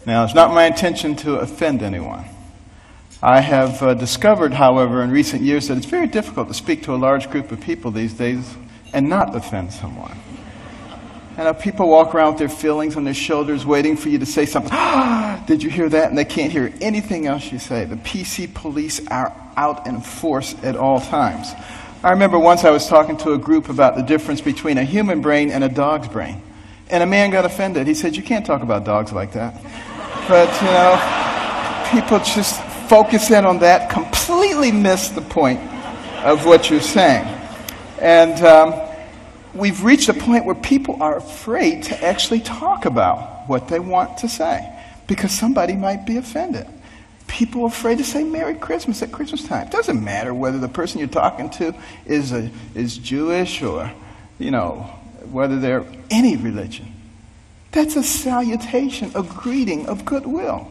Now, it's not my intention to offend anyone. I have discovered, however, in recent years that it's very difficult to speak to a large group of people these days and not offend someone. And people walk around with their feelings on their shoulders waiting for you to say something. Ah, did you hear that? And they can't hear anything else you say. The PC police are out in force at all times. I remember once I was talking to a group about the difference between a human brain and a dog's brain. And a man got offended. He said, "You can't talk about dogs like that." But, you know, people just focus in on that, completely miss the point of what you're saying. And we've reached a point where people are afraid to actually talk about what they want to say because somebody might be offended. People are afraid to say Merry Christmas at Christmas time. It doesn't matter whether the person you're talking to is Jewish or, you know, whether they're any religion. That's a salutation, a greeting of goodwill.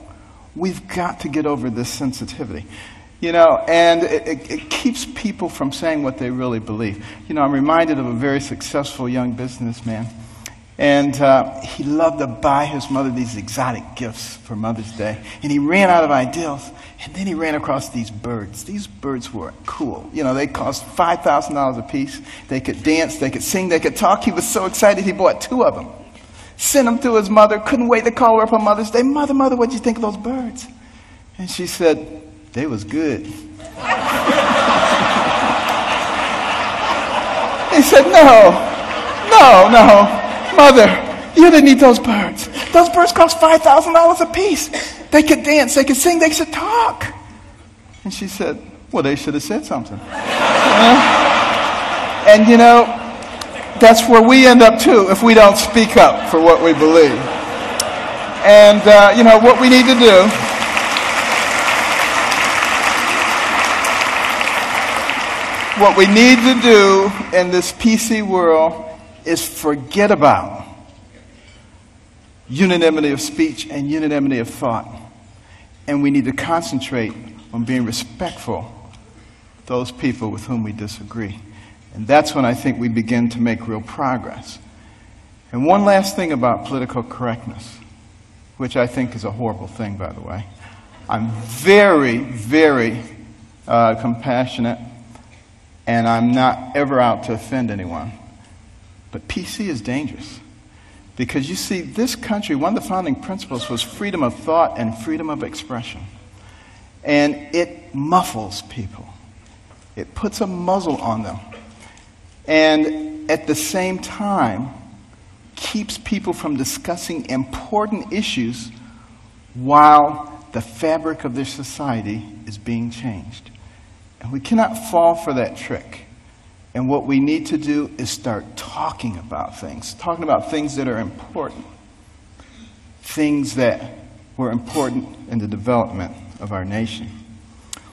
We've got to get over this sensitivity. You know, and it keeps people from saying what they really believe. You know, I'm reminded of a very successful young businessman. And he loved to buy his mother these exotic gifts for Mother's Day. And he ran out of ideas. And then he ran across these birds. These birds were cool. You know, they cost $5,000 a piece. They could dance, they could sing, they could talk. He was so excited he bought 2 of them. Sent them to his mother. Couldn't wait to call her up on Mother's Day. Mother, what'd you think of those birds? And she said, "They was good." He said, no, Mother, you didn't eat those birds. Those birds cost $5,000 a piece. They could dance, they could sing, they should talk. And she said, "Well, they should have said something." And you know, that's where we end up too if we don't speak up for what we believe. And you know, what we need to do in this PC world is forget about unanimity of speech and unanimity of thought. And we need to concentrate on being respectful of those people with whom we disagree. And that's when I think we begin to make real progress. And one last thing about political correctness, which I think is a horrible thing, by the way. I'm very, very compassionate, and I'm not ever out to offend anyone. But PC is dangerous. Because you see, this country, one of the founding principles was freedom of thought and freedom of expression. And it muffles people. It puts a muzzle on them. And at the same time, keeps people from discussing important issues while the fabric of their society is being changed. And we cannot fall for that trick. And what we need to do is start talking about things that are important, things that were important in the development of our nation.